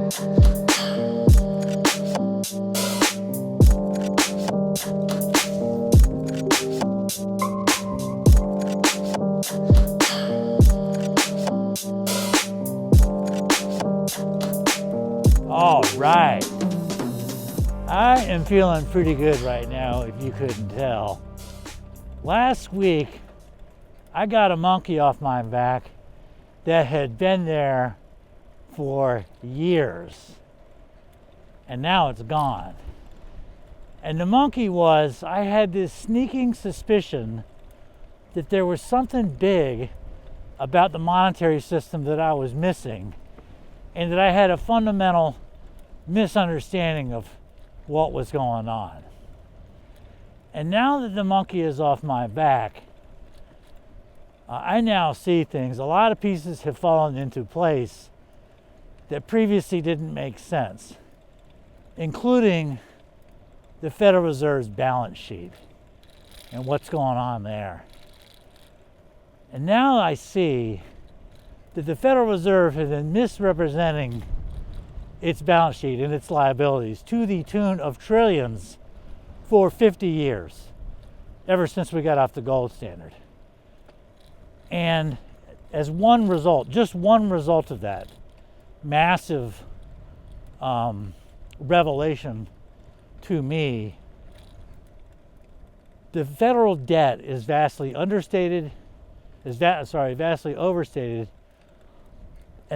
All right. I am feeling pretty good right now, if you couldn't tell. Last week, I got a monkey off my back that had been there for years, and now it's gone. And the monkey was, I had this sneaking suspicion that there was something big about the monetary system that I was missing, and that I had a fundamental misunderstanding of what was going on. And now that the monkey is off my back, I now see things. A lot of pieces have fallen into place that previously didn't make sense, including the Federal Reserve's balance sheet and what's going on there. And now I see that the Federal Reserve has been misrepresenting its balance sheet and its liabilities to the tune of trillions for 50 years, ever since we got off the gold standard. And as one result, just one result of that massive revelation to me, the federal debt is vastly overstated, and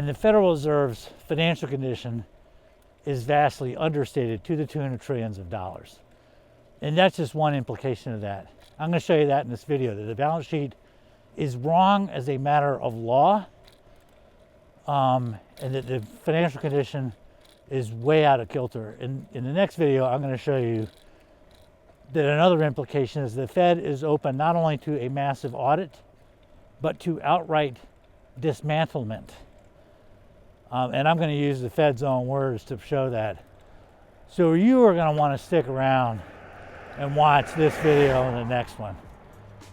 the Federal Reserve's financial condition is vastly understated to the tune of trillions of dollars. And that's just one implication of that. I'm going to show you that in this video, that the balance sheet is wrong as a matter of law, and that the financial condition is way out of kilter. In the next video, I'm going to show you that another implication is the Fed is open not only to a massive audit, but to outright dismantlement. And I'm going to use the Fed's own words to show that. So you are going to want to stick around and watch this video and the next one,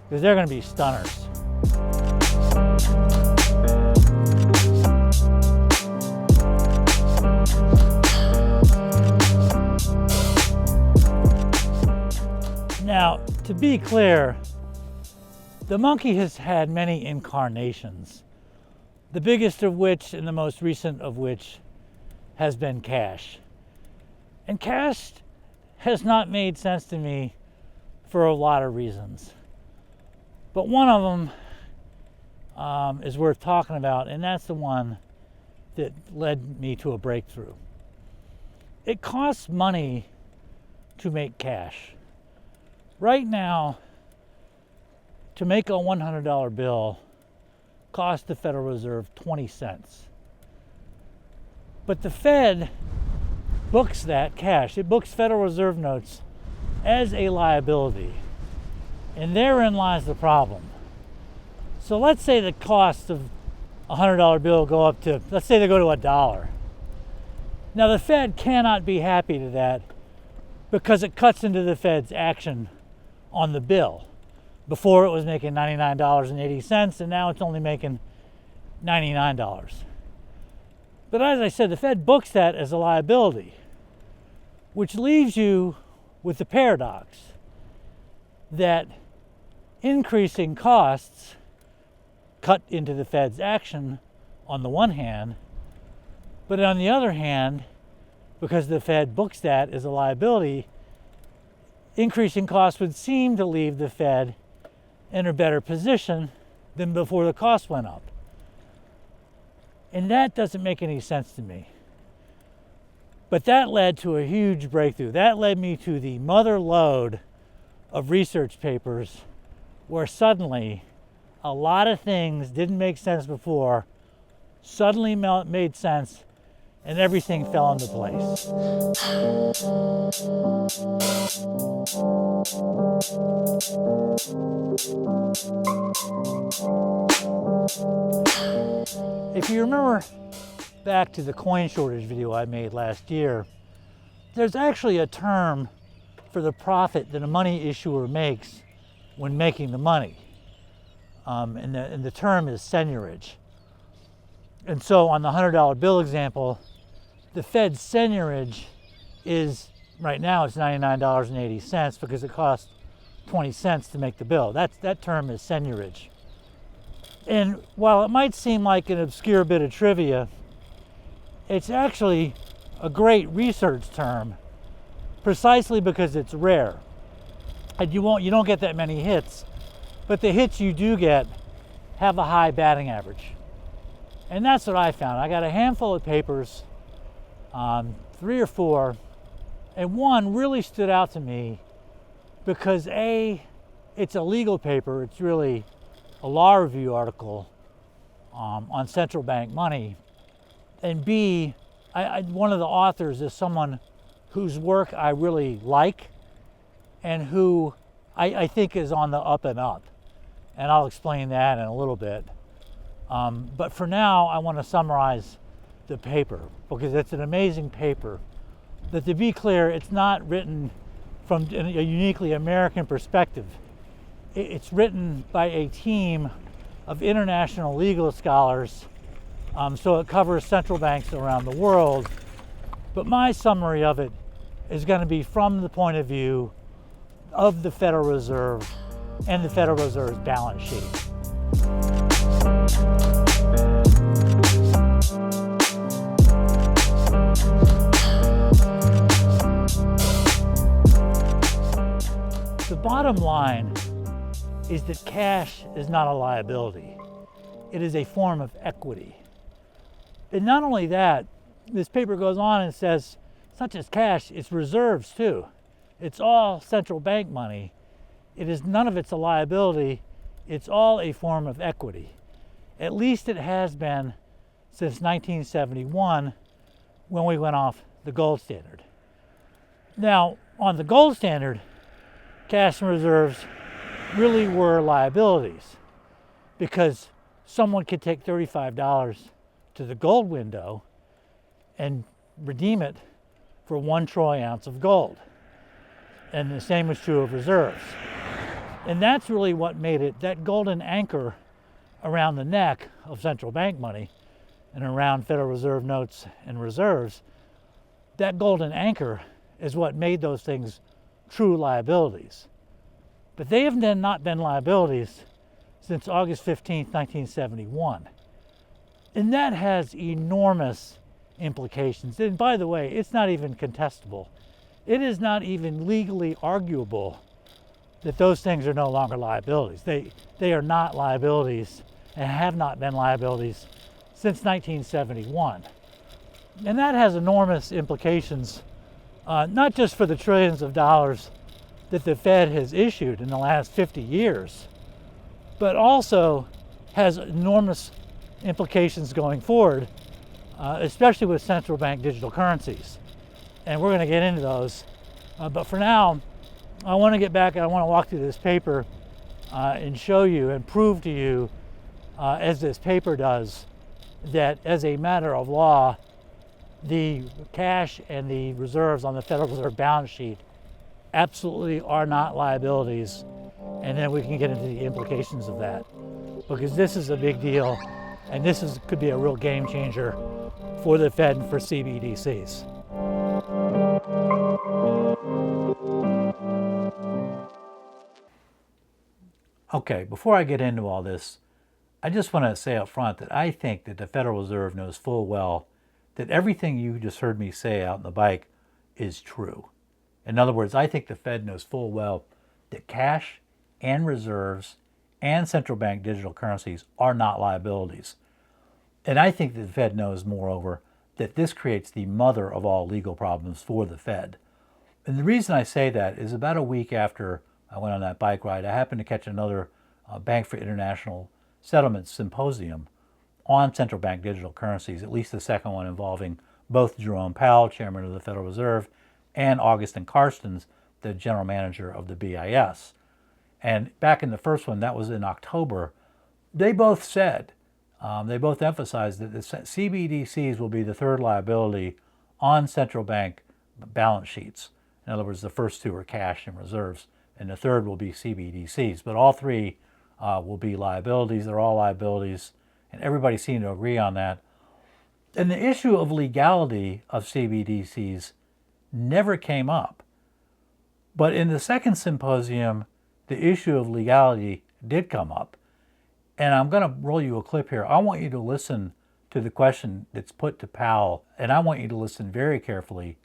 because they're going to be stunners. Now, to be clear, the monkey has had many incarnations, the biggest of which and the most recent of which has been cash. And cash has not made sense to me for a lot of reasons. But one of them is worth talking about, and that's the one that led me to a breakthrough. It costs money to make cash. Right now, to make a $100 bill costs the Federal Reserve 20 cents. But the Fed books that cash. It books Federal Reserve notes as a liability. And therein lies the problem. So let's say the cost of a $100 bill go up to, let's say they go to $1. Now the Fed cannot be happy to that, because it cuts into the Fed's action on the bill. Before it was making $99.80, and now it's only making $99. But as I said, the Fed books that as a liability, which leaves you with the paradox that increasing costs cut into the Fed's action on the one hand, but on the other hand, because the Fed books that as a liability, increasing costs would seem to leave the Fed in a better position than before the cost went up. And that doesn't make any sense to me. But that led to a huge breakthrough. That led me to the mother lode of research papers where suddenly a lot of things didn't make sense before, suddenly made sense, and everything fell into place. If you remember back to the coin shortage video I made last year, there's actually a term for the profit that a money issuer makes when making the money. And the term is seigniorage. And so on the $100 bill example, the Fed's seigniorage is, right now it's $99.80 because it costs 20 cents to make the bill. That term is seigniorage. And while it might seem like an obscure bit of trivia, it's actually a great research term precisely because it's rare. And you don't get that many hits, but the hits you do get have a high batting average. And that's what I found. I got a handful of papers, 3 or 4, and one really stood out to me because A, it's a legal paper. It's really a law review article on central bank money. And B, one of the authors is someone whose work I really like and who I think is on the up and up. And I'll explain that in a little bit. But for now, I want to summarize the paper because it's an amazing paper. That, to be clear, it's not written from a uniquely American perspective. It's written by a team of international legal scholars, so it covers central banks around the world. But my summary of it is going to be from the point of view of the Federal Reserve and the Federal Reserve's balance sheet. The bottom line is that cash is not a liability. It is a form of equity. And not only that, this paper goes on and says it's not just cash, it's reserves too. It's all central bank money. None of it's a liability. It's all a form of equity. At least it has been since 1971 when we went off the gold standard. Now, on the gold standard, cash and reserves really were liabilities because someone could take $35 to the gold window and redeem it for 1 troy ounce of gold. And the same was true of reserves. And that's really what made it, that golden anchor around the neck of central bank money and around Federal Reserve notes and reserves, that golden anchor is what made those things true liabilities. But they have then not been liabilities since August 15th, 1971. And that has enormous implications. And by the way, it's not even contestable. It is not even legally arguable that those things are no longer liabilities. They are not liabilities and have not been liabilities since 1971. And that has enormous implications, not just for the trillions of dollars that the Fed has issued in the last 50 years, but also has enormous implications going forward, especially with central bank digital currencies. And we're going to get into those. But for now, I want to get back and I want to walk through this paper and show you and prove to you, as this paper does, that as a matter of law, the cash and the reserves on the Federal Reserve balance sheet absolutely are not liabilities. And then we can get into the implications of that, because this is a big deal and this could be a real game changer for the Fed and for CBDCs. Okay, before I get into all this, I just want to say up front that I think that the Federal Reserve knows full well that everything you just heard me say out on the bike is true. In other words, I think the Fed knows full well that cash and reserves and central bank digital currencies are not liabilities. And I think that the Fed knows, moreover, that this creates the mother of all legal problems for the Fed. And the reason I say that is about a week after I went on that bike ride, I happened to catch another Bank for International Settlements symposium on central bank digital currencies, at least the second one involving both Jerome Powell, chairman of the Federal Reserve, and Augustin Carstens, the general manager of the BIS. And back in the first one, that was in October, they both said, they both emphasized that the CBDCs will be the third liability on central bank balance sheets. In other words, the first two are cash and reserves, and the third will be CBDCs. But all three will be liabilities. They're all liabilities, and everybody seemed to agree on that. And the issue of legality of CBDCs never came up. But in the second symposium, the issue of legality did come up. And I'm going to roll you a clip here. I want you to listen to the question that's put to Powell, and I want you to listen very carefully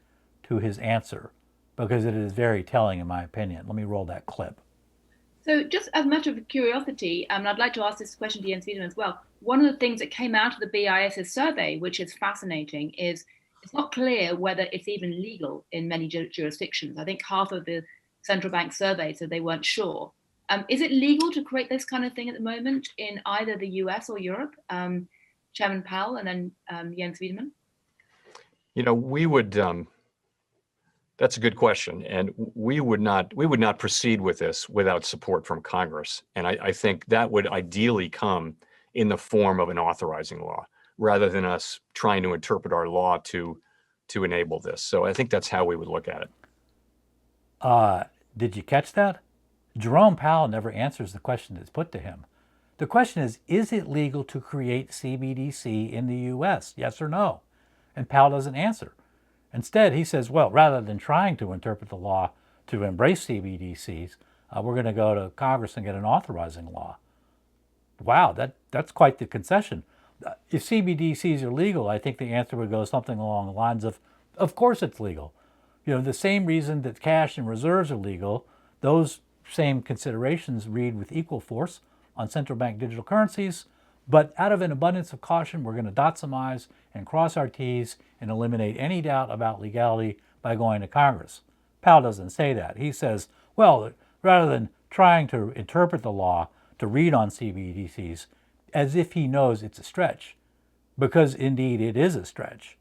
to his answer because it is very telling in my opinion. Let me roll that clip. So, just as a matter of curiosity, and I'd like to ask this question to Jens Wiedemann as well. One of the things that came out of the BIS's survey, which is fascinating, is it's not clear whether it's even legal in many jurisdictions. I think half of the central bank survey said they weren't sure. Is it legal to create this kind of thing at the moment in either the US or Europe? Chairman Powell and then Jens Wiedemann. We would. That's a good question, and we would not proceed with this without support from Congress. And I think that would ideally come in the form of an authorizing law, rather than us trying to interpret our law to enable this. So I think that's how we would look at it. Did you catch that? Jerome Powell never answers the question that's put to him. The question is it legal to create CBDC in the US? Yes or no? And Powell doesn't answer. Instead, he says, well, rather than trying to interpret the law to embrace CBDCs, we're going to go to Congress and get an authorizing law. Wow, that's quite the concession. If CBDCs are legal, I think the answer would go something along the lines of course it's legal. The same reason that cash and reserves are legal, those same considerations read with equal force on central bank digital currencies. But out of an abundance of caution, we're going to dot some I's and cross our T's and eliminate any doubt about legality by going to Congress. Powell doesn't say that. He says, well, rather than trying to interpret the law to read on CBDCs, as if he knows it's a stretch, because indeed it is a stretch.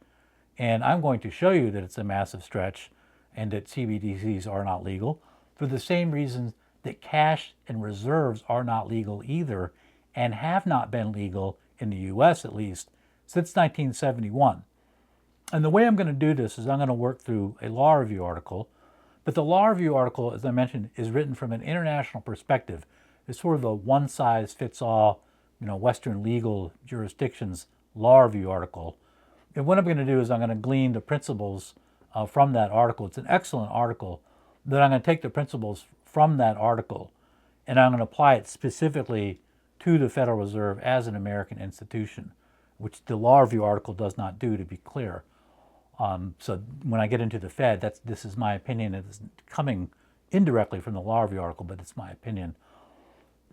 And I'm going to show you that it's a massive stretch and that CBDCs are not legal for the same reasons that cash and reserves are not legal either, and have not been legal in the US at least since 1971. And the way I'm going to do this is I'm going to work through a law review article, but the law review article, as I mentioned, is written from an international perspective. It's sort of a one-size-fits-all, Western legal jurisdictions law review article. And what I'm going to do is I'm going to glean the principles from that article. It's an excellent article. Then I'm going to take the principles from that article and I'm going to apply it specifically to the Federal Reserve as an American institution, which the law review article does not do, to be clear. So when I get into the Fed, this is my opinion. It's coming indirectly from the law review article, but it's my opinion.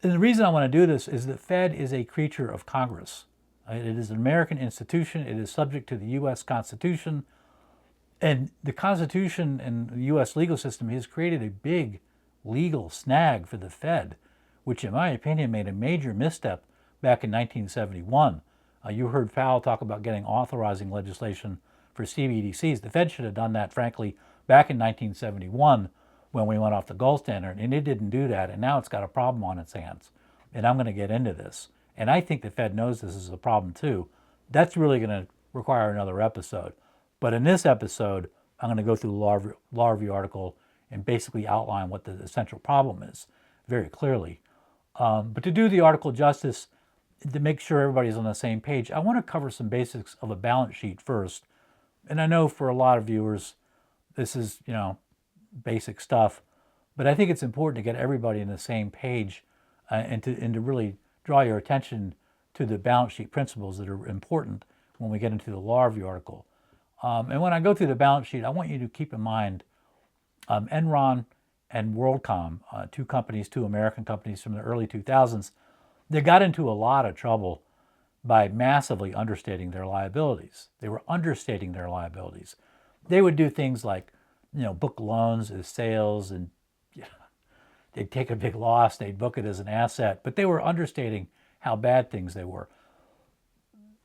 And the reason I want to do this is the Fed is a creature of Congress. It is an American institution. It is subject to the U.S. Constitution. And the Constitution and the U.S. legal system has created a big legal snag for the Fed, which in my opinion made a major misstep back in 1971. You heard Powell talk about getting authorizing legislation for CBDCs. The Fed should have done that, frankly, back in 1971 when we went off the gold standard, and it didn't do that, and now it's got a problem on its hands. And I'm going to get into this. And I think the Fed knows this is a problem too. That's really going to require another episode. But in this episode, I'm going to go through the law review article and basically outline what the essential problem is very clearly. But to do the article justice, to make sure everybody's on the same page, I want to cover some basics of a balance sheet first. And I know for a lot of viewers, this is, basic stuff, but I think it's important to get everybody on the same page and to really draw your attention to the balance sheet principles that are important when we get into the law review article. And when I go through the balance sheet, I want you to keep in mind Enron and WorldCom, two American companies from the early 2000s, they got into a lot of trouble by massively understating their liabilities. They were understating their liabilities. They would do things like, book loans as sales, and they'd take a big loss, they'd book it as an asset, but they were understating how bad things they were.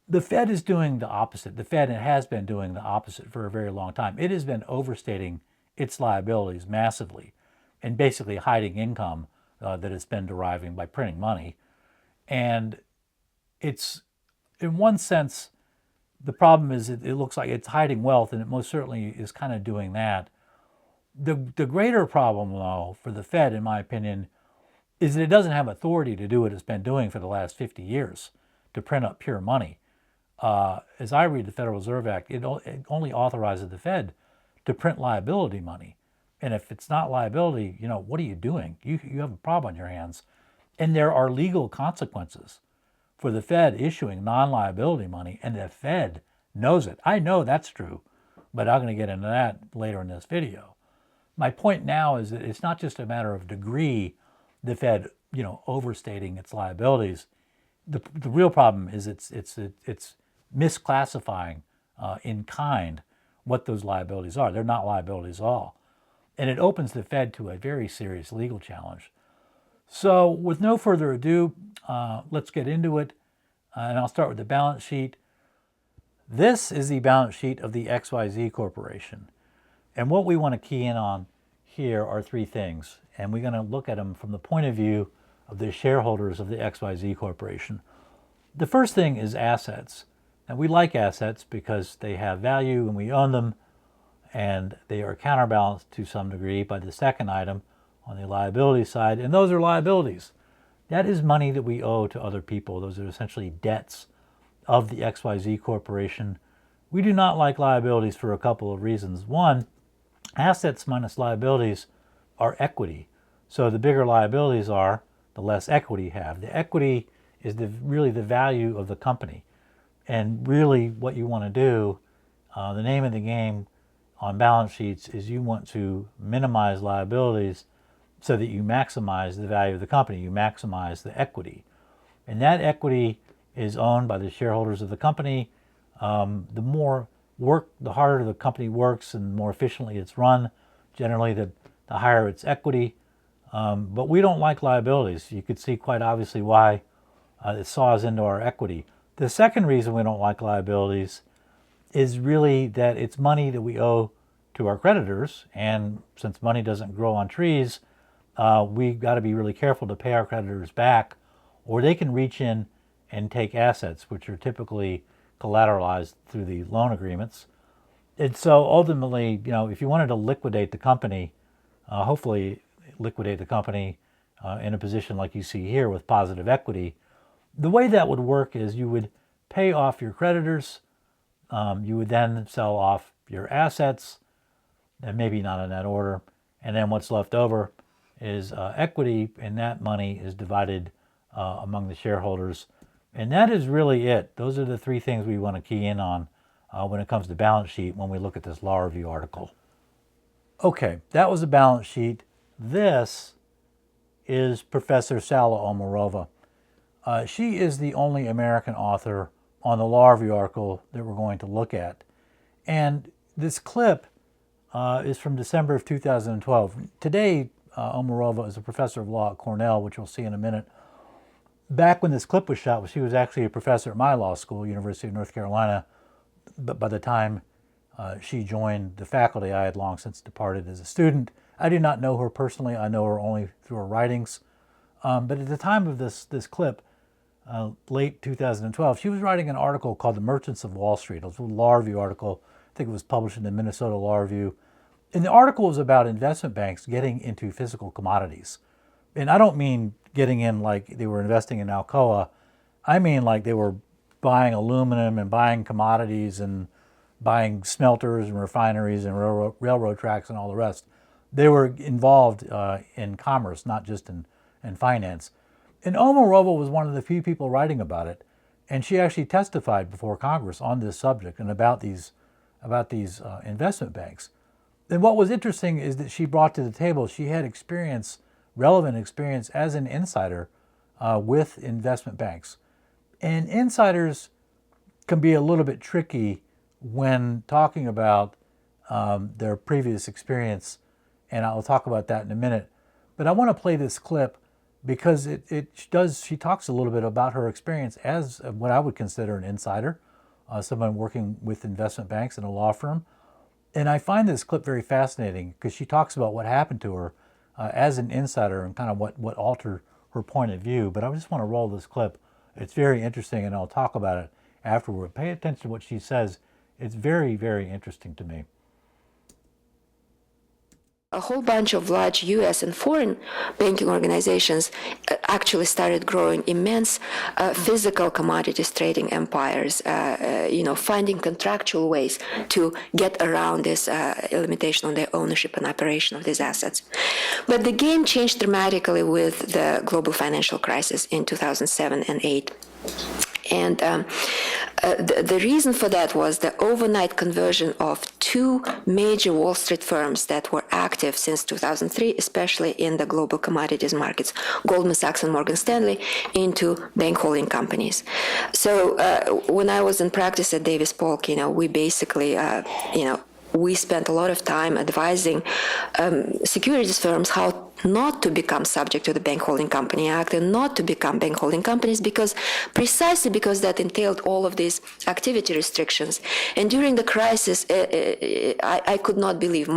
The Fed is doing the opposite. The Fed has been doing the opposite for a very long time. It has been overstating its liabilities massively and basically hiding income that it's been deriving by printing money. And it's, in one sense, the problem is it looks like it's hiding wealth, and it most certainly is kind of doing that. The greater problem, though, for the Fed, in my opinion, is that it doesn't have authority to do what it's been doing for the last 50 years, to print up pure money. as I read the Federal Reserve Act, it only authorizes the Fed to print liability money. And if it's not liability, what are you doing? You have a problem on your hands. And there are legal consequences for the Fed issuing non-liability money, and the Fed knows it. I know that's true, but I'm going to get into that later in this video. My point now is that it's not just a matter of degree, the Fed, overstating its liabilities. The real problem is it's misclassifying in kind what those liabilities are. They're not liabilities at all. And it opens the Fed to a very serious legal challenge. So with no further ado, let's get into it. And I'll start with the balance sheet. This is the balance sheet of the XYZ Corporation. And what we want to key in on here are three things. And we're going to look at them from the point of view of the shareholders of the XYZ Corporation. The first thing is assets. And we like assets because they have value and we own them, and they are counterbalanced to some degree by the second item on the liability side, and those are liabilities. That is money that we owe to other people. Those are essentially debts of the XYZ Corporation. We do not like liabilities for a couple of reasons. One, assets minus liabilities are equity. So the bigger liabilities are, the less equity you have. The equity is really the value of the company. And really what you want to do, the name of the game on balance sheets is you want to minimize liabilities so that you maximize the value of the company, you maximize the equity. And that equity is owned by the shareholders of the company. The more work, the harder the company works and the more efficiently it's run, generally the higher its equity. But we don't like liabilities. You could see quite obviously why it saws into our equity. The second reason we don't like liabilities is really that it's money that we owe to our creditors, and since money doesn't grow on trees, we've got to be really careful to pay our creditors back, or they can reach in and take assets, which are typically collateralized through the loan agreements. And so ultimately, if you wanted to liquidate the company, hopefully liquidate the company in a position like you see here with positive equity, the way that would work is you would pay off your creditors, you would then sell off your assets, and maybe not in that order, and then what's left over is equity, and that money is divided among the shareholders. And that is really it. Those are the three things we want to key in on when it comes to balance sheet when we look at this law review article. Okay, that was the balance sheet. This is Professor Sala Omarova. She is the only American author on the law review article that we're going to look at. And this clip is from December of 2012. Today, Omarova is a professor of law at Cornell, which we'll see in a minute. Back when this clip was shot, she was actually a professor at my law school, University of North Carolina. But by the time she joined the faculty, I had long since departed as a student. I do not know her personally. I know her only through her writings. But at the time of this clip, late 2012, she was writing an article called The Merchants of Wall Street. It was a law review article. I think it was published in the Minnesota Law Review. And the article was about investment banks getting into physical commodities. And I don't mean getting in like they were investing in Alcoa. I mean like they were buying aluminum and buying commodities and buying smelters and refineries and railroad tracks and all the rest. They were involved in commerce, not just in finance. And Omarova was one of the few people writing about it. And she actually testified before Congress on this subject and about these investment banks. And what was interesting is that she brought to the table, she had experience, relevant experience as an insider with investment banks. And insiders can be a little bit tricky when talking about their previous experience, and I'll talk about that in a minute. But I want to play this clip because she talks a little bit about her experience as what I would consider an insider, someone working with investment banks in a law firm. And I find this clip very fascinating because she talks about what happened to her as an insider and kind of what altered her point of view. But I just want to roll this clip. It's very interesting, and I'll talk about it afterward. Pay attention to what she says. It's very, very interesting to me. a whole bunch of large U.S. and foreign banking organizations actually started growing immense physical commodities trading empires, finding contractual ways to get around this limitation on the ownership and operation of these assets. But the game changed dramatically with the global financial crisis in 2007 and 8. And the reason for that was the overnight conversion of two major Wall Street firms that were active since 2003, especially in the global commodities markets, Goldman Sachs and Morgan Stanley, into bank holding companies. So when I was in practice at Davis Polk, we basically, we spent a lot of time advising securities firms how not to become subject to the Bank Holding Company Act and not to become bank holding companies precisely because that entailed all of these activity restrictions. And during the crisis, I could not believe.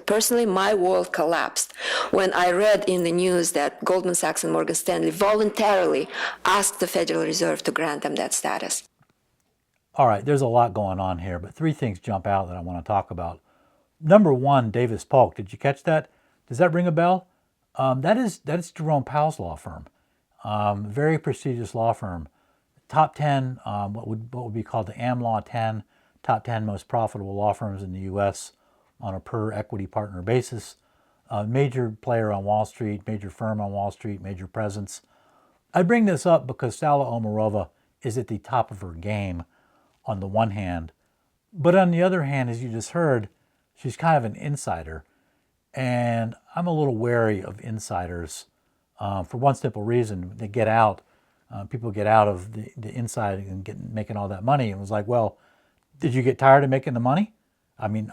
Personally, my world collapsed when I read in the news that Goldman Sachs and Morgan Stanley voluntarily asked the Federal Reserve to grant them that status. All right, there's a lot going on here, but three things jump out that I want to talk about. Number one, Davis Polk. Did you catch that? Does that ring a bell? That is Jerome Powell's law firm. Very prestigious law firm. Top 10, what would be called the AmLaw 10, top 10 most profitable law firms in the U.S. on a per equity partner basis. Major player on Wall Street, major firm on Wall Street, major presence. I bring this up because Sala Omarova is at the top of her game on the one hand, but on the other hand, as you just heard, she's kind of an insider. And I'm a little wary of insiders for one simple reason. They get out, people get out of the inside and making all that money. And it was like, well, did you get tired of making the money? I mean,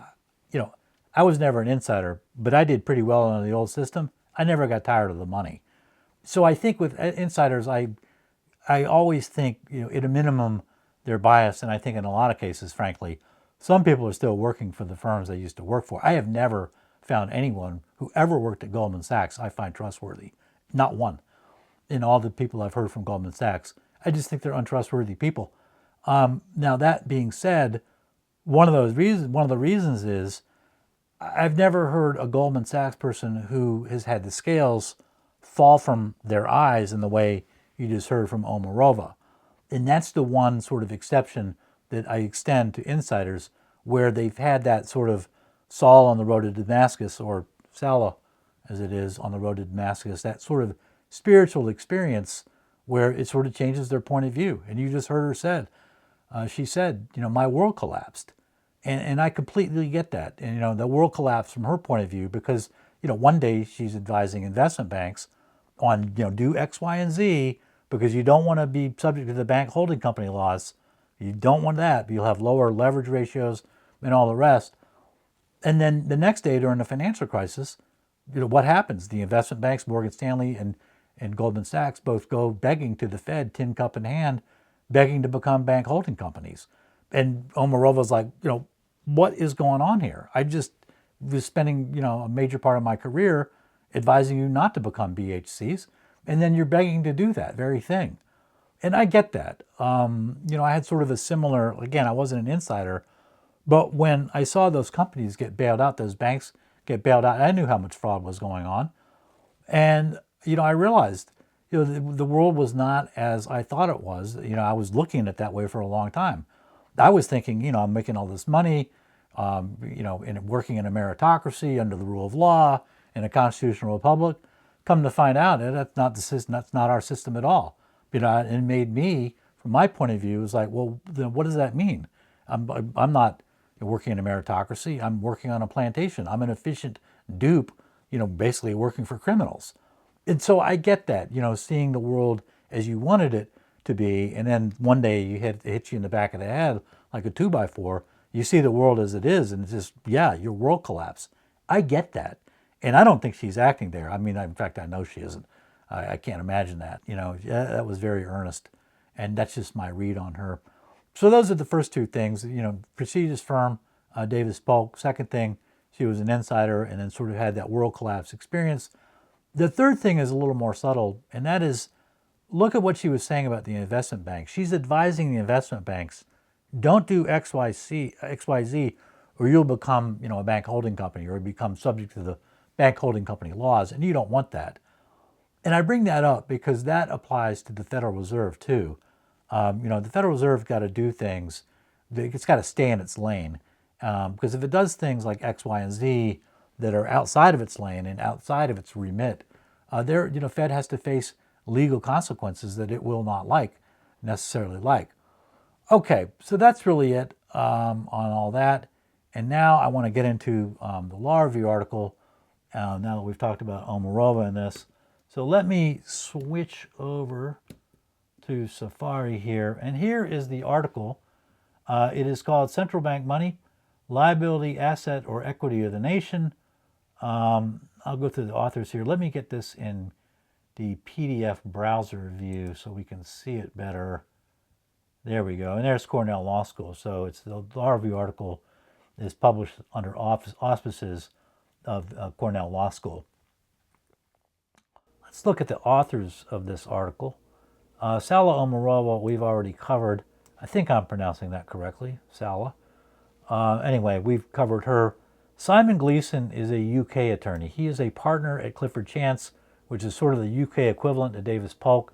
I was never an insider, but I did pretty well under the old system. I never got tired of the money. So I think with insiders, I always think, at a minimum, they're biased. And I think in a lot of cases, frankly, some people are still working for the firms they used to work for. I have never found anyone who ever worked at Goldman Sachs I find trustworthy. Not one. In all the people I've heard from Goldman Sachs, I just think they're untrustworthy people. Now that being said, one of the reasons is I've never heard a Goldman Sachs person who has had the scales fall from their eyes in the way you just heard from Omarova. And that's the one sort of exception that I extend to insiders where they've had that sort of Saul on the road to Damascus, or Salah as it is on the road to Damascus, that sort of spiritual experience where it sort of changes their point of view. And you just heard her she said, my world collapsed. And I completely get that. And, the world collapsed from her point of view because, one day she's advising investment banks on, do X, Y, and Z because you don't want to be subject to the bank holding company laws. You don't want that. You'll have lower leverage ratios and all the rest. And then the next day during the financial crisis, what happens? The investment banks, Morgan Stanley and Goldman Sachs, both go begging to the Fed, tin cup in hand, begging to become bank holding companies. And Omarova's like, what is going on here? I just was spending, a major part of my career advising you not to become BHCs. And then you're begging to do that very thing. And I get that. I had sort of a similar, again, I wasn't an insider, but when I saw those companies get bailed out, those banks get bailed out, I knew how much fraud was going on. And, I realized, the world was not as I thought it was. I was looking at it that way for a long time. I was thinking, I'm making all this money, and working in a meritocracy under the rule of law in a constitutional republic. Come to find out, that's not the system. That's not our system at all. And it made me, from my point of view, it was like, well, then what does that mean? I'm not working in a meritocracy. I'm working on a plantation. I'm an efficient dupe, basically working for criminals. And so I get that, seeing the world as you wanted it to be, and then one day it hits you in the back of the head like a 2x4. You see the world as it is, and it's just, your world collapsed. I get that. And I don't think she's acting there. I mean, in fact, I know she isn't. I can't imagine that. That was very earnest. And that's just my read on her. So those are the first two things. Prestigious firm, Davis Polk. Second thing, she was an insider and then sort of had that world collapse experience. The third thing is a little more subtle, and that is, look at what she was saying about the investment banks. She's advising the investment banks, don't do XYZ, or you'll become, a bank holding company or become subject to the bank holding company laws, and you don't want that. And I bring that up because that applies to the Federal Reserve too. The Federal Reserve got to do things, it's got to stay in its lane. Because if it does things like X, Y, and Z that are outside of its lane and outside of its remit, Fed has to face legal consequences that it will not necessarily like. Okay, so that's really it on all that. And now I want to get into the law review article, now that we've talked about Omarova in this. So let me switch over to Safari here. And here is the article. It is called Central Bank Money, Liability, Asset, or Equity of the Nation. I'll go through the authors here. Let me get this in the PDF browser view so we can see it better. There we go. And there's Cornell Law School. So it's the law review article is published under auspices of Cornell Law School. Let's look at the authors of this article. Sala Omarova, we've already covered. I think I'm pronouncing that correctly, Sala. Anyway, we've covered her. Simon Gleeson is a UK attorney. He is a partner at Clifford Chance, which is sort of the UK equivalent to Davis Polk.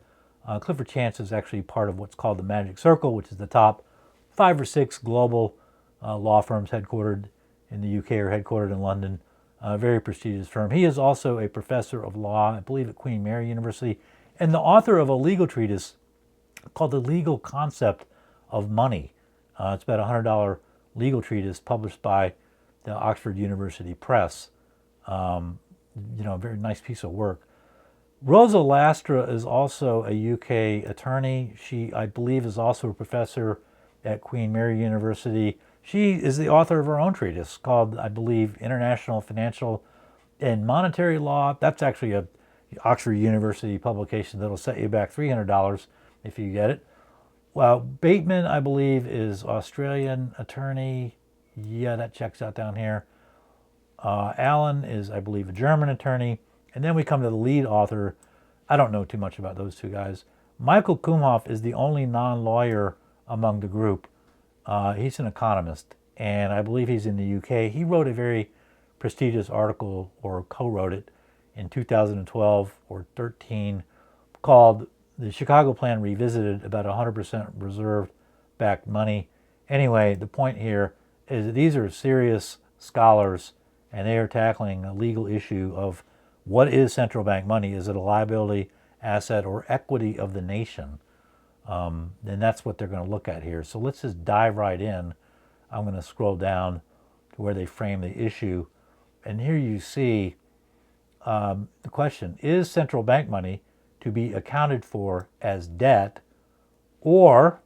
Clifford Chance is actually part of what's called the Magic Circle, which is the top 5 or 6 global law firms headquartered in the UK or headquartered in London. Very prestigious firm. He is also a professor of law, I believe, at Queen Mary University, and the author of a legal treatise called The Legal Concept of Money. It's about a $100 legal treatise published by the Oxford University Press. A very nice piece of work. Rosa Lastra is also a UK attorney. She, I believe, is also a professor at Queen Mary University. She is the author of her own treatise called, I believe, International Financial and Monetary Law. That's actually a Oxford University publication that'll set you back $300 if you get it. Well, Bateman, I believe, is Australian attorney. Yeah, that checks out down here. Allen is, I believe, a German attorney. And then we come to the lead author. I don't know too much about those two guys. Michael Kumhoff is the only non-lawyer among the group. He's an economist, and I believe he's in the UK. He wrote a very prestigious article, or co-wrote it, in 2012 or 13, called The Chicago Plan Revisited, about 100% reserve-backed money. Anyway, the point here is that these are serious scholars, and they are tackling a legal issue of what is central bank money? Is it a liability, asset, or equity of the nation? And that's what they're going to look at here. So let's just dive right in. I'm going to scroll down to where they frame the issue. And here you see the question, is central bank money to be accounted for as debt, or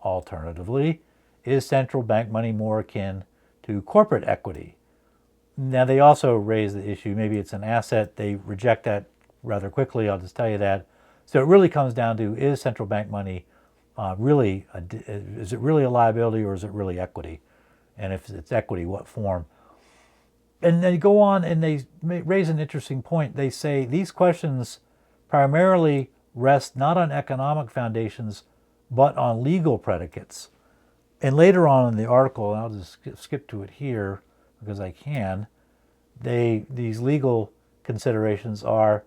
alternatively, is central bank money more akin to corporate equity? Now, they also raise the issue, maybe it's an asset. They reject that rather quickly, I'll just tell you that. So it really comes down to, is central bank money is it really a liability, or is it really equity? And if it's equity, what form? And they go on and they raise an interesting point. They say these questions primarily rest not on economic foundations, but on legal predicates. And later on in the article, and I'll just skip to it here because I can, these legal considerations are,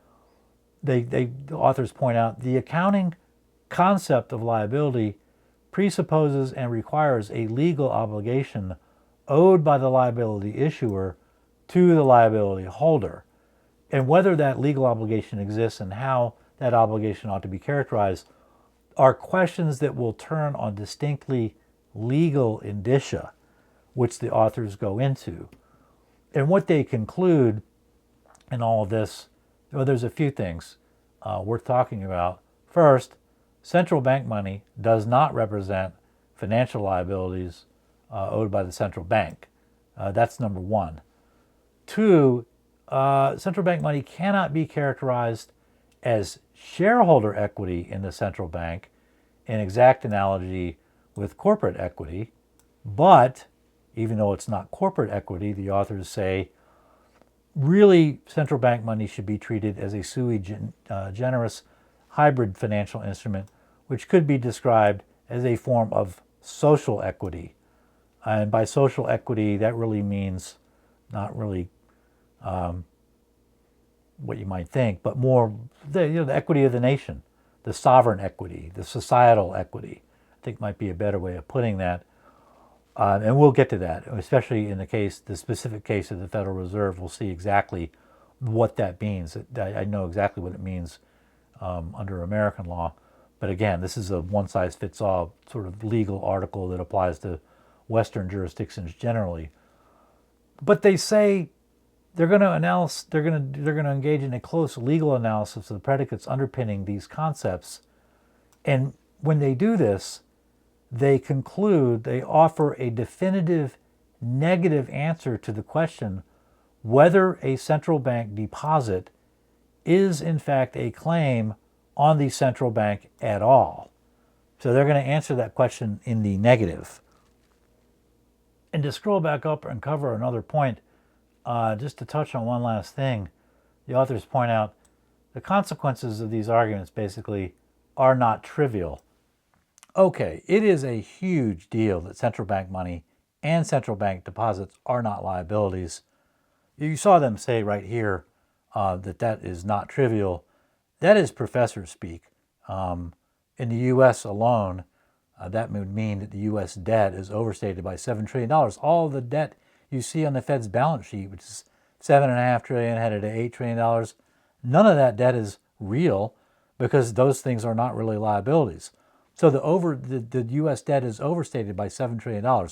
the authors point out, the accounting concept of liability presupposes and requires a legal obligation owed by the liability issuer to the liability holder. And whether that legal obligation exists and how that obligation ought to be characterized are questions that will turn on distinctly legal indicia, which the authors go into. And what they conclude in all of this, well, there's a few things worth talking about. First, central bank money does not represent financial liabilities owed by the central bank. That's number one. Two, central bank money cannot be characterized as shareholder equity in the central bank, in exact analogy with corporate equity. But even though it's not corporate equity, the authors say, really central bank money should be treated as a sui generis hybrid financial instrument, which could be described as a form of social equity. And by social equity, that really means not really what you might think, but more the equity of the nation, the sovereign equity, the societal equity, I think might be a better way of putting that. And we'll get to that, especially in the specific case of the Federal Reserve. We'll see exactly what that means. I know exactly what it means under American law. But again, this is a one-size-fits-all sort of legal article that applies to Western jurisdictions generally. But they say they're going to engage in a close legal analysis of the predicates underpinning these concepts. And when they do this, they offer a definitive negative answer to the question whether a central bank deposit is in fact a claim on the central bank at all. So they're going to answer that question in the negative. And to scroll back up and cover another point, just to touch on one last thing, the authors point out the consequences of these arguments basically are not trivial. Okay, it is a huge deal that central bank money and central bank deposits are not liabilities. You saw them say right here that is not trivial. That is professor speak. In the U.S. alone, that would mean that the U.S. debt is overstated by $7 trillion. All the debt you see on the Fed's balance sheet, which is $7.5 trillion headed to $8 trillion, none of that debt is real because those things are not really liabilities. So the U.S. debt is overstated by $7 trillion.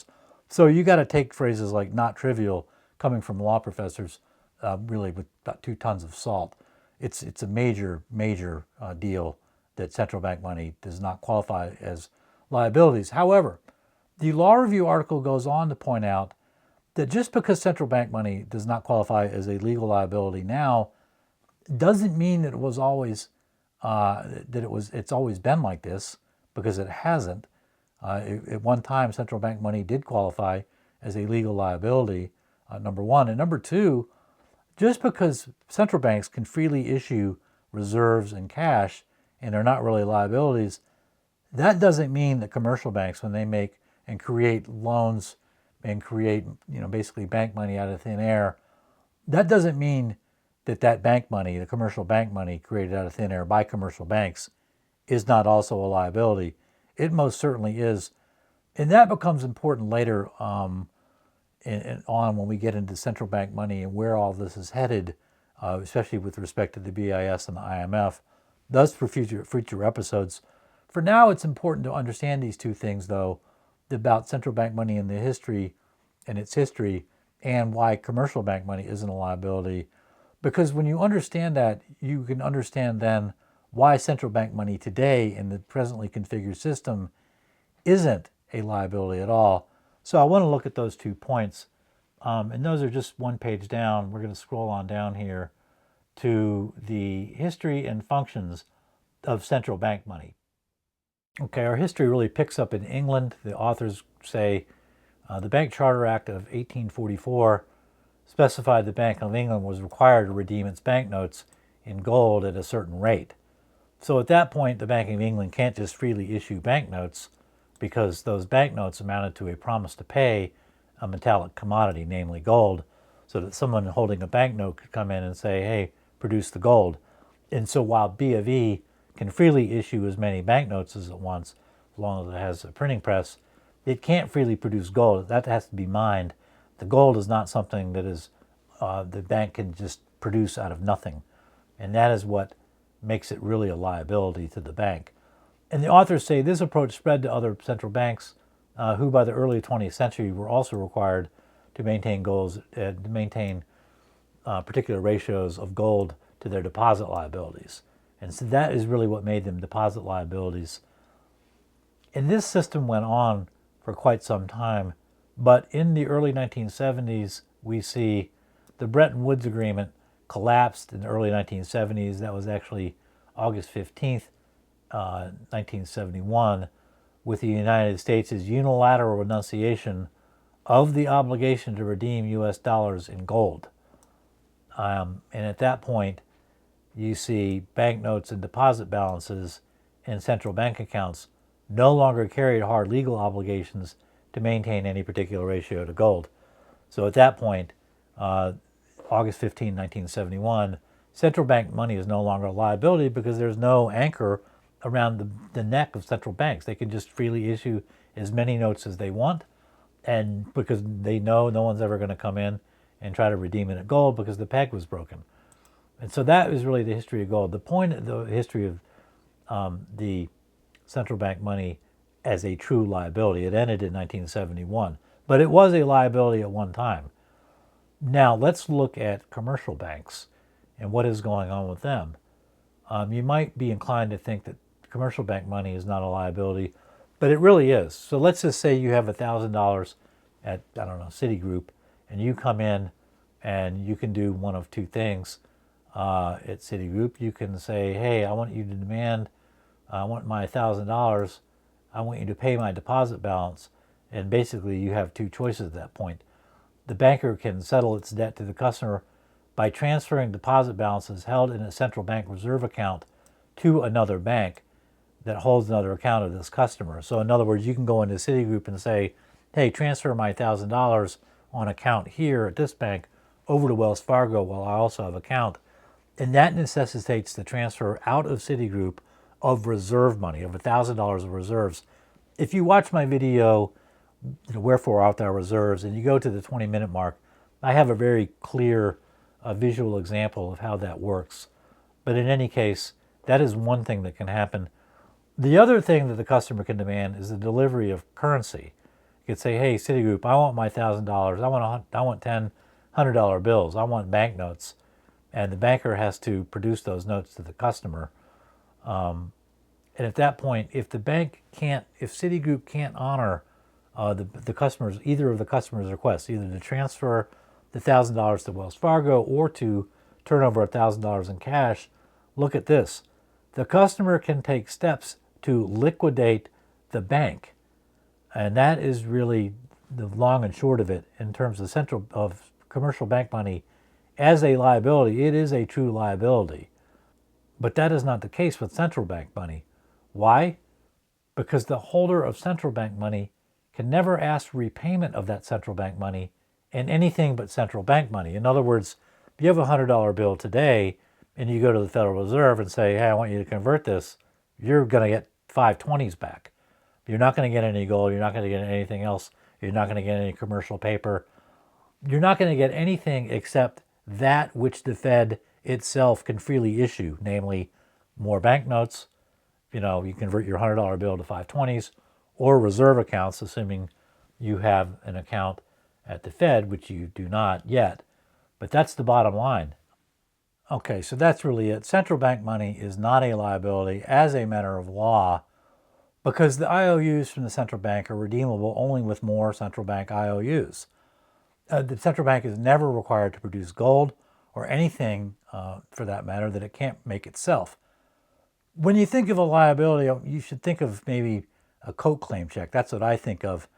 So you got to take phrases like not trivial coming from law professors really with about 2 tons of salt. It's a major deal that central bank money does not qualify as liabilities. However, the Law Review article goes on to point out that just because central bank money does not qualify as a legal liability now doesn't mean that it was always it's always been like this, because it hasn't. At one time, central bank money did qualify as a legal liability, number one. And number two, just because central banks can freely issue reserves and cash and they're not really liabilities, that doesn't mean that commercial banks, when they make and create loans and create, basically bank money out of thin air, that doesn't mean that bank money, the commercial bank money created out of thin air by commercial banks, is not also a liability. It most certainly is. And that becomes important later on when we get into central bank money and where all this is headed, especially with respect to the BIS and the IMF. Thus, for future episodes. For now, it's important to understand these two things, though, about central bank money and its history, and why commercial bank money isn't a liability. Because when you understand that, you can understand then why central bank money today in the presently configured system isn't a liability at all. So I want to look at those 2 points. And those are just one page down. We're going to scroll on down here to the history and functions of central bank money. Okay, our history really picks up in England. The authors say the Bank Charter Act of 1844 specified the Bank of England was required to redeem its banknotes in gold at a certain rate. So at that point, the Bank of England can't just freely issue banknotes, because those banknotes amounted to a promise to pay a metallic commodity, namely gold, so that someone holding a banknote could come in and say, hey, produce the gold. And so while B of E can freely issue as many banknotes as it wants, as long as it has a printing press, it can't freely produce gold. That has to be mined. The gold is not something that is the bank can just produce out of nothing. And that is what makes it really a liability to the bank. And the authors say this approach spread to other central banks who by the early 20th century were also required to maintain particular ratios of gold to their deposit liabilities. And so that is really what made them deposit liabilities. And this system went on for quite some time, but in the early 1970s, we see the Bretton Woods Agreement collapsed in the early 1970s. That was actually August 15th, 1971, with the United States' unilateral renunciation of the obligation to redeem U.S. dollars in gold. And at that point, you see banknotes and deposit balances in central bank accounts no longer carried hard legal obligations to maintain any particular ratio to gold. So at that point, August 15, 1971, central bank money is no longer a liability because there's no anchor around the neck of central banks. They can just freely issue as many notes as they want, and because they know no one's ever going to come in and try to redeem it at gold because the peg was broken. And so that is really the history of gold. The history of the central bank money as a true liability. It ended in 1971, but it was a liability at one time. Now let's look at commercial banks and what is going on with them. You might be inclined to think that commercial bank money is not a liability, but it really is. So let's just say you have $1,000 at, I don't know, Citigroup, and you come in and you can do one of two things at Citigroup. You can say, hey, I want you to demand, I want my $1,000, I want you to pay my deposit balance, and basically you have two choices at that point. The banker can settle its debt to the customer by transferring deposit balances held in a central bank reserve account to another bank that holds another account of this customer. So in other words, you can go into Citigroup and say, hey, transfer my $1,000 on account here at this bank over to Wells Fargo while I also have account. And that necessitates the transfer out of Citigroup of reserve money, of $1,000 of reserves. If you watch my video, Wherefore Art Thou Reserves, and you go to the 20-minute mark, I have a very clear visual example of how that works. But in any case, that is one thing that can happen. The other thing that the customer can demand is the delivery of currency. You could say, hey, Citigroup, I want my $1,000. I want 10 $100 bills. I want banknotes. And the banker has to produce those notes to the customer. And at that point, if Citigroup can't honor the customer's, either of the customer's requests, either to transfer the $1,000 to Wells Fargo or to turn over $1,000 in cash, look at this. The customer can take steps to liquidate the bank. And that is really the long and short of it in terms of commercial bank money as a liability. It is a true liability. But that is not the case with central bank money. Why? Because the holder of central bank money can never ask for repayment of that central bank money in anything but central bank money. In other words, if you have a $100 bill today and you go to the Federal Reserve and say, hey, I want you to convert this, you're going to get 520s back. You're not going to get any gold. You're not going to get anything else. You're not going to get any commercial paper. You're not going to get anything except that which the Fed itself can freely issue, namely more banknotes. You convert your $100 bill to 520s, or reserve accounts, assuming you have an account at the Fed, which you do not yet. But that's the bottom line. Okay, so that's really it. Central bank money is not a liability as a matter of law because the IOUs from the central bank are redeemable only with more central bank IOUs. The central bank is never required to produce gold or anything, for that matter, that it can't make itself. When you think of a liability, you should think of maybe a coat claim check. That's what I think of.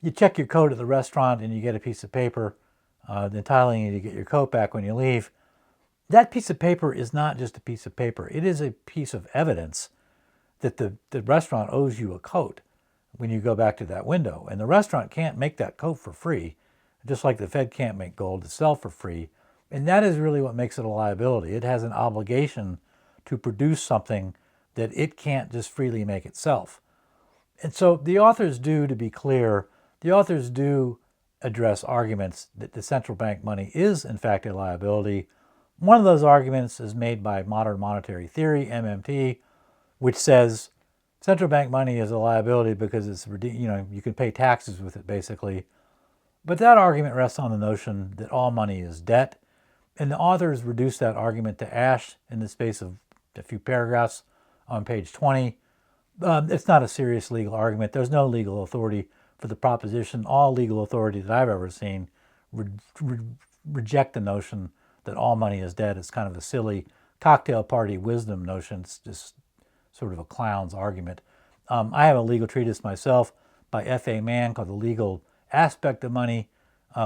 You check your coat at the restaurant and you get a piece of paper entitling you to get your coat back when you leave. That piece of paper is not just a piece of paper. It is a piece of evidence that the restaurant owes you a coat when you go back to that window. And the restaurant can't make that coat for free, just like the Fed can't make gold to sell for free. And that is really what makes it a liability. It has an obligation to produce something that it can't just freely make itself. And so the authors do, to be clear, the authors do address arguments that the central bank money is in fact a liability. One of those arguments is made by modern monetary theory, MMT, which says central bank money is a liability because it's, you can pay taxes with it basically. But that argument rests on the notion that all money is debt. And the authors reduce that argument to ash in the space of a few paragraphs on page 20. It's not a serious legal argument. There's no legal authority for the proposition. All legal authority that I've ever seen reject the notion that all money is dead. It's kind of a silly cocktail party wisdom notion. It's just sort of a clown's argument. I have a legal treatise myself by F.A. Mann called The Legal Aspect of Money.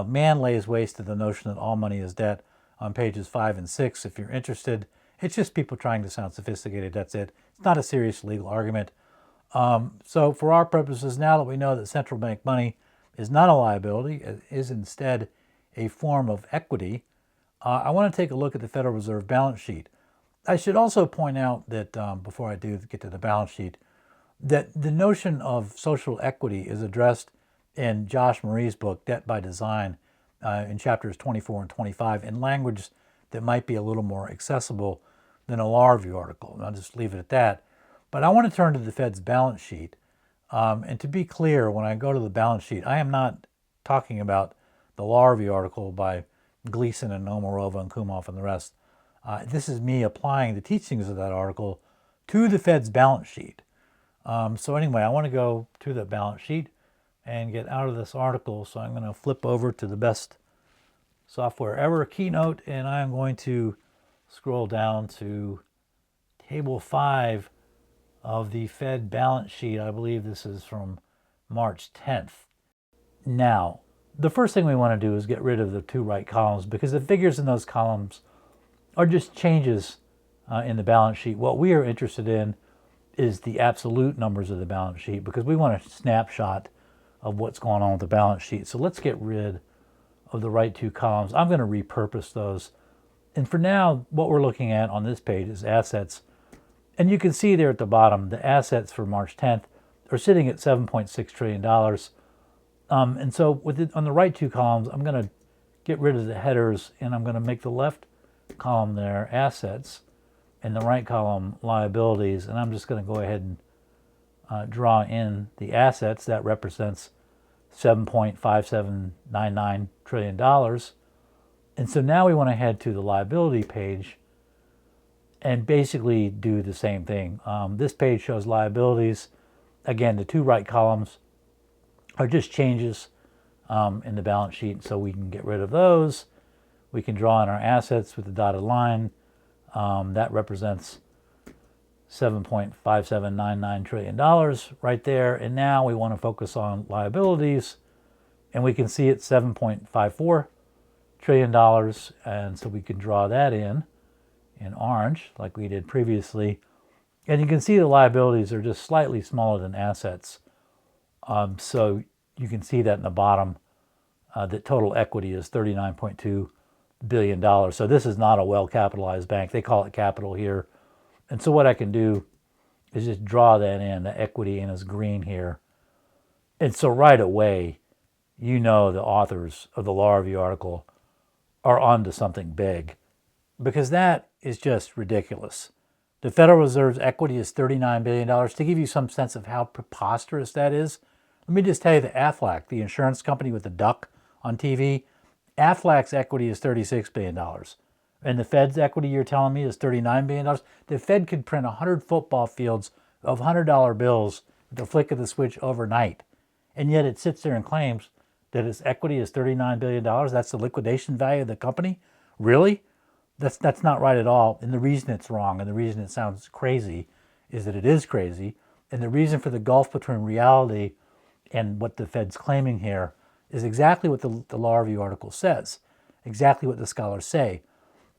Mann lays waste to the notion that all money is debt on pages 5 and 6 if you're interested. It's just people trying to sound sophisticated, that's it. It's not a serious legal argument. So for our purposes, now that we know that central bank money is not a liability, it is instead a form of equity, I want to take a look at the Federal Reserve balance sheet. I should also point out that before I do get to the balance sheet, that the notion of social equity is addressed in Josh Marie's book, Debt by Design, in chapters 24 and 25, in language that might be a little more accessible than a law review article. And I'll just leave it at that. But I want to turn to the Fed's balance sheet. And to be clear, when I go to the balance sheet, I am not talking about the law review article by Gleason and Omarova and Kumhoff and the rest. This is me applying the teachings of that article to the Fed's balance sheet. So anyway, I want to go to the balance sheet and get out of this article. So I'm going to flip over to the best software ever, Keynote, and I'm going to scroll down to Table 5 of the Fed balance sheet. I believe this is from March 10th. Now, the first thing we want to do is get rid of the two right columns because the figures in those columns are just changes in the balance sheet. What we are interested in is the absolute numbers of the balance sheet because we want a snapshot of what's going on with the balance sheet. So let's get rid of the right two columns. I'm going to repurpose those. And for now, what we're looking at on this page is assets. And you can see there at the bottom, the assets for March 10th are sitting at $7.6 trillion. And so on the right two columns, I'm going to get rid of the headers and I'm going to make the left column there assets and the right column liabilities. And I'm just going to go ahead and draw in the assets. That represents $7.5799 trillion. And so now we want to head to the liability page and basically do the same thing. This page shows liabilities. Again, the two right columns are just changes in the balance sheet, so we can get rid of those. We can draw in our assets with the dotted line. That represents $7.5799 trillion right there. And now we want to focus on liabilities, and we can see it's $7.54 trillion. And so we can draw that in orange like we did previously. And you can see the liabilities are just slightly smaller than assets. So you can see that in the bottom, that total equity is $39.2 billion. So this is not a well-capitalized bank. They call it capital here. And so what I can do is just draw that in, the equity in as green here. And so right away, you know the authors of the law review article are onto something big, because that is just ridiculous. The Federal Reserve's equity is $39 billion. To give you some sense of how preposterous that is, let me just tell you that Aflac, the insurance company with the duck on TV, Aflac's equity is $36 billion. And the Fed's equity, you're telling me, is $39 billion? The Fed could print 100 football fields of $100 bills with the flick of the switch overnight. And yet it sits there and claims that its equity is $39 billion. That's the liquidation value of the company? Really? That's not right at all. And the reason it's wrong and the reason it sounds crazy is that it is crazy. And the reason for the gulf between reality and what the Fed's claiming here is exactly what the law review article says, exactly what the scholars say.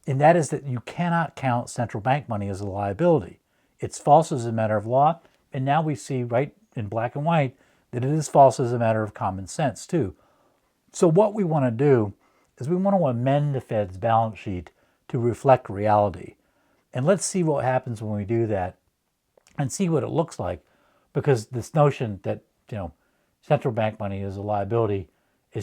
And that is that you cannot count central bank money as a liability. It's false as a matter of law. And now we see right in black and white that it is false as a matter of common sense too. So what we want to do is we want to amend the Fed's balance sheet to reflect reality. And let's see what happens when we do that and see what it looks like. Because this notion that, central bank money is a liability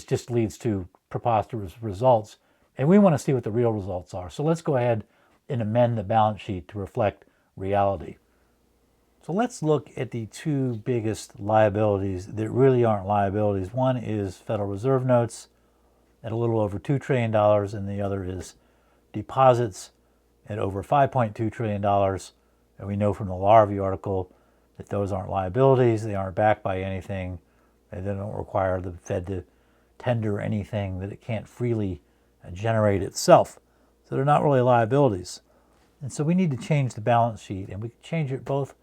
just leads to preposterous results. And we want to see what the real results are. So let's go ahead and amend the balance sheet to reflect reality. So let's look at the two biggest liabilities that really aren't liabilities. One is Federal Reserve notes at a little over $2 trillion, and the other is deposits at over $5.2 trillion. And we know from the law review article that those aren't liabilities. They aren't backed by anything. They don't require the Fed to tender anything that it can't freely generate itself. So they're not really liabilities. And so we need to change the balance sheet, and we can change it both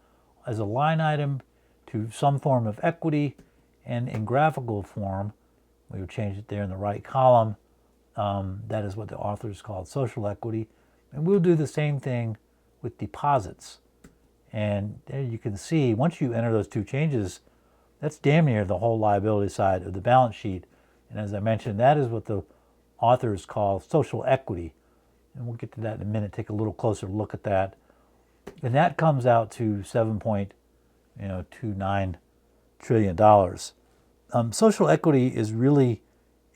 as a line item to some form of equity and in graphical form. We would change it there in the right column. That is what the authors called social equity. And we'll do the same thing with deposits. And there you can see, once you enter those two changes, that's damn near the whole liability side of the balance sheet. And as I mentioned, that is what the authors call social equity. and we'll get to that in a minute, take a little closer look at that. And that comes out to $7.29 trillion. Social equity is really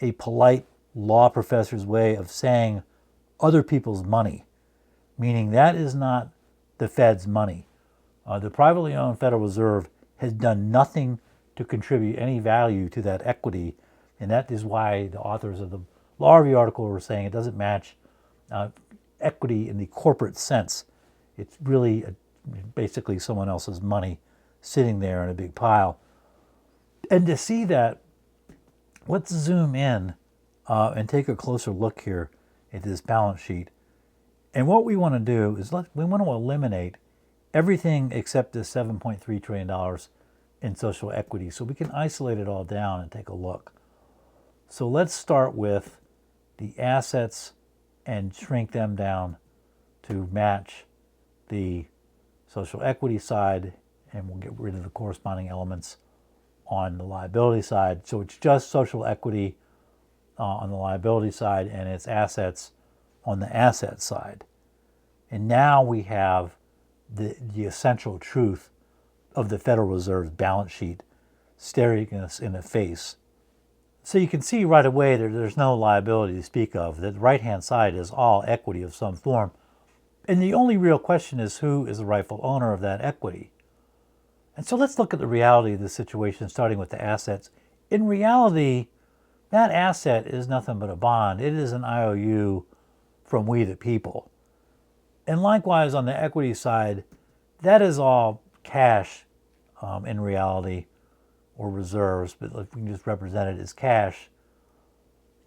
a polite law professor's way of saying other people's money, meaning that is not the Fed's money. The privately owned Federal Reserve has done nothing to contribute any value to that equity, and that is why the authors of the law review article were saying it doesn't match equity in the corporate sense. It's really basically someone else's money sitting there in a big pile. And to see that, let's zoom in and take a closer look here at this balance sheet. And what we want to do is we want to eliminate everything except this $7.3 trillion in social equity, so we can isolate it all down and take a look. So let's start with the assets and shrink them down to match the social equity side, and we'll get rid of the corresponding elements on the liability side. So it's just social equity on the liability side and its assets on the asset side. And now we have the essential truth of the Federal Reserve's balance sheet staring us in the face. So you can see right away that there's no liability to speak of. The right-hand side is all equity of some form. And the only real question is who is the rightful owner of that equity. And so let's look at the reality of the situation, starting with the assets. In reality, that asset is nothing but a bond. It is an IOU from we the people. And likewise, on the equity side, that is all cash in reality, or reserves, but we can just represent it as cash.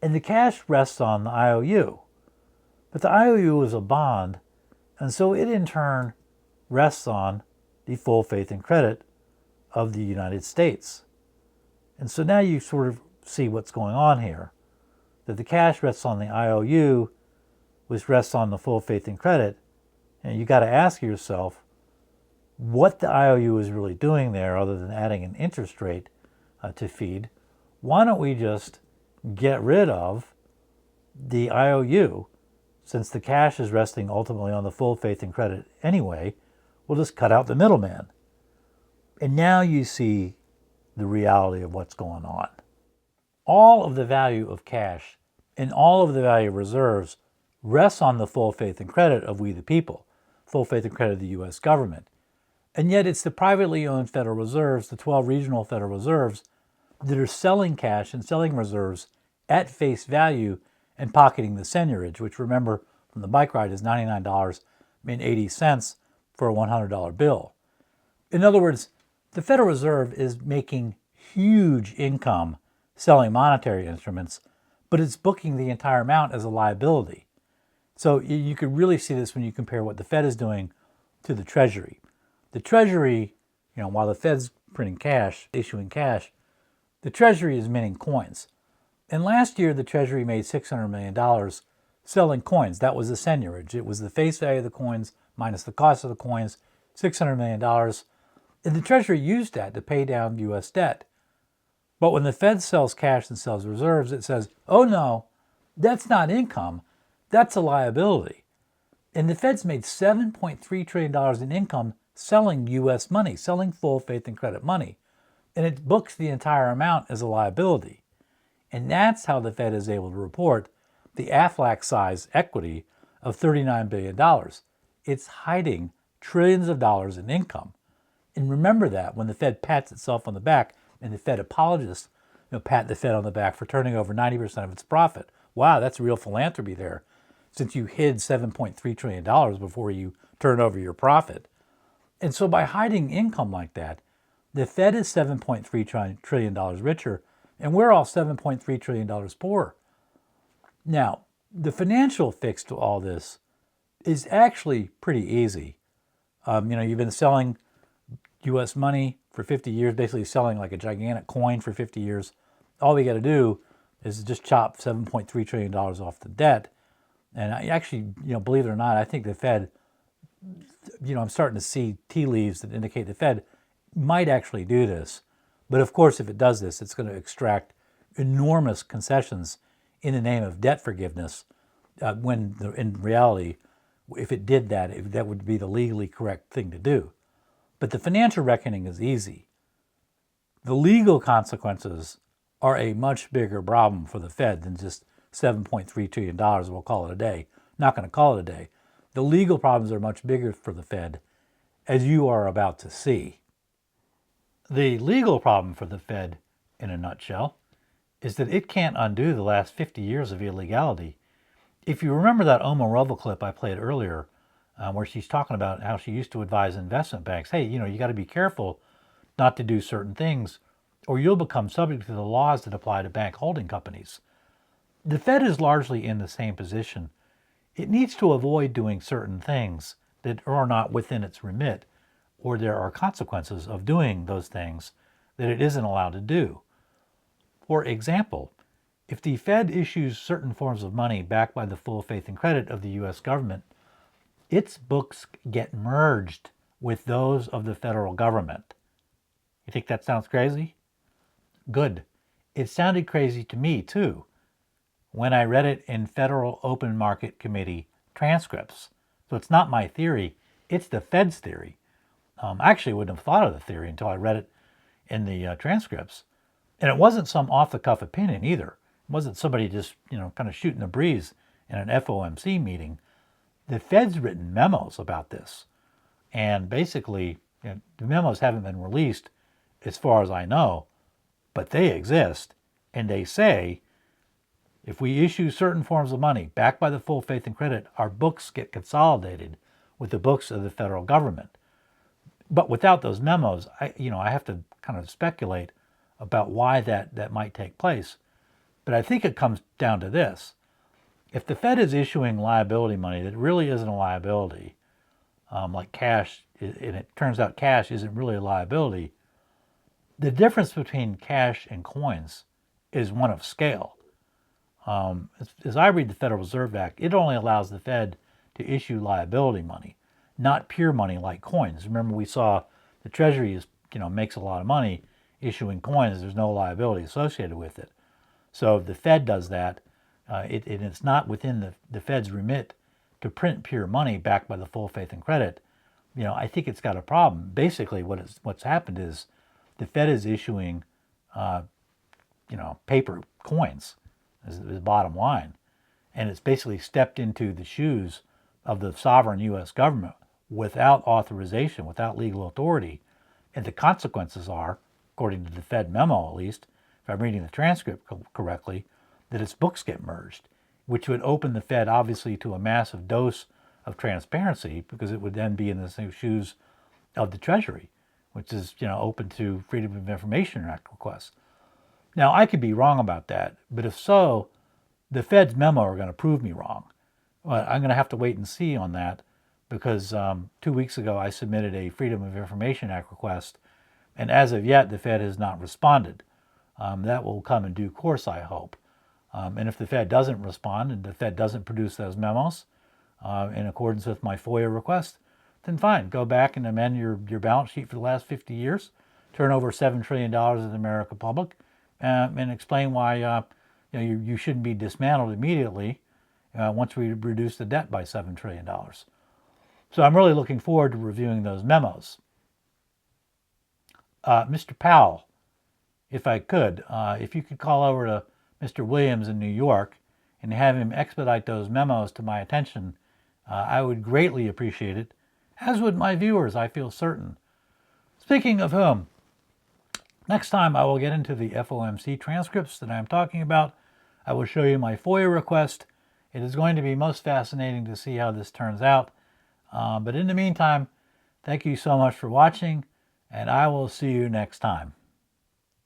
And the cash rests on the IOU. But the IOU is a bond, and so it in turn rests on the full faith and credit of the United States. And so now you sort of see what's going on here, that the cash rests on the IOU, which rests on the full faith and credit. And you got to ask yourself what the IOU is really doing there other than adding an interest rate to feed. Why don't we just get rid of the IOU, since the cash is resting ultimately on the full faith and credit anyway? We'll just cut out the middleman. And now you see the reality of what's going on. All of the value of cash and all of the value of reserves rests on the full faith and credit of we the people, full faith and credit of the U.S. government. And yet it's the privately owned Federal Reserves, the 12 regional Federal Reserves, that are selling cash and selling reserves at face value and pocketing the seigniorage, which, remember from the bike ride, is $99.80 for a $100 bill. In other words, the Federal Reserve is making huge income selling monetary instruments, but it's booking the entire amount as a liability. So you could really see this when you compare what the Fed is doing to the Treasury. The Treasury, while the Fed's printing cash, issuing cash, the Treasury is minting coins. And last year, the Treasury made $600 million selling coins. That was the seigniorage. It was the face value of the coins minus the cost of the coins, $600 million. And the Treasury used that to pay down U.S. debt. But when the Fed sells cash and sells reserves, it says, oh no, that's not income, that's a liability. And the Fed's made $7.3 trillion in income selling U.S. money, selling full faith and credit money. And it books the entire amount as a liability. And that's how the Fed is able to report the Aflac-size equity of $39 billion. It's hiding trillions of dollars in income. And remember that when the Fed pats itself on the back, and the Fed apologists pat the Fed on the back for turning over 90% of its profit. Wow, that's real philanthropy there, since you hid $7.3 trillion before you turn over your profit. And so by hiding income like that, the Fed is $7.3 trillion richer, and we're all $7.3 trillion poorer. Now, the financial fix to all this is actually pretty easy. You've been selling U.S. money for 50 years, basically selling like a gigantic coin for 50 years. All we got to do is just chop $7.3 trillion off the debt. And I actually, believe it or not, I think the Fed, I'm starting to see tea leaves that indicate the Fed might actually do this. But of course, if it does this, it's going to extract enormous concessions in the name of debt forgiveness. in reality, if it did that, that would be the legally correct thing to do. But the financial reckoning is easy. The legal consequences are a much bigger problem for the Fed than just $7.3 trillion, we'll call it a day. Not going to call it a day. The legal problems are much bigger for the Fed, as you are about to see. The legal problem for the Fed, in a nutshell, is that it can't undo the last 50 years of illegality. If you remember that Oma Roval clip I played earlier, where she's talking about how she used to advise investment banks, hey, you got to be careful not to do certain things, or you'll become subject to the laws that apply to bank holding companies. The Fed is largely in the same position. It needs to avoid doing certain things that are not within its remit, or there are consequences of doing those things that it isn't allowed to do. For example, if the Fed issues certain forms of money backed by the full faith and credit of the U.S. government, its books get merged with those of the federal government. You think that sounds crazy? Good. It sounded crazy to me, too, when I read it in Federal Open Market Committee transcripts. So it's not my theory, it's the Fed's theory. I actually wouldn't have thought of the theory until I read it in the transcripts. And it wasn't some off-the-cuff opinion either. It wasn't somebody just, kind of shooting the breeze in an FOMC meeting. The Fed's written memos about this. And basically, the memos haven't been released as far as I know, but they exist. And they say, if we issue certain forms of money backed by the full faith and credit, our books get consolidated with the books of the federal government. But without those memos, I have to kind of speculate about why that might take place. But I think it comes down to this. If the Fed is issuing liability money that really isn't a liability, like cash, and it turns out cash isn't really a liability, the difference between cash and coins is one of scale. As I read the Federal Reserve Act, it only allows the Fed to issue liability money, not pure money like coins. Remember, we saw the Treasury makes a lot of money issuing coins. There's no liability associated with it. So if the Fed does that, it's not within the Fed's remit to print pure money backed by the full faith and credit. I think it's got a problem. Basically, what's happened is the Fed is issuing, paper coins is the bottom line. And it's basically stepped into the shoes of the sovereign U.S. government without authorization, without legal authority. And the consequences are, according to the Fed memo at least, if I'm reading the transcript correctly, that its books get merged, which would open the Fed obviously to a massive dose of transparency, because it would then be in the same shoes of the Treasury, which is open to Freedom of Information Act requests. Now, I could be wrong about that, but if so, the Fed's memo are going to prove me wrong. Well, I'm going to have to wait and see on that, because 2 weeks ago I submitted a Freedom of Information Act request, and as of yet the Fed has not responded. That will come in due course, I hope. And if the Fed doesn't respond and the Fed doesn't produce those memos in accordance with my FOIA request, then fine, go back and amend your balance sheet for the last 50 years, turn over $7 trillion to the American public, and explain why you shouldn't be dismantled immediately once we reduce the debt by $7 trillion. So I'm really looking forward to reviewing those memos. Mr. Powell, if I could, if you could call over to Mr. Williams in New York and have him expedite those memos to my attention, I would greatly appreciate it, as would my viewers, I feel certain. Speaking of whom, next time I will get into the FOMC transcripts that I'm talking about. I will show you my FOIA request. It is going to be most fascinating to see how this turns out. But in the meantime, thank you so much for watching, and I will see you next time.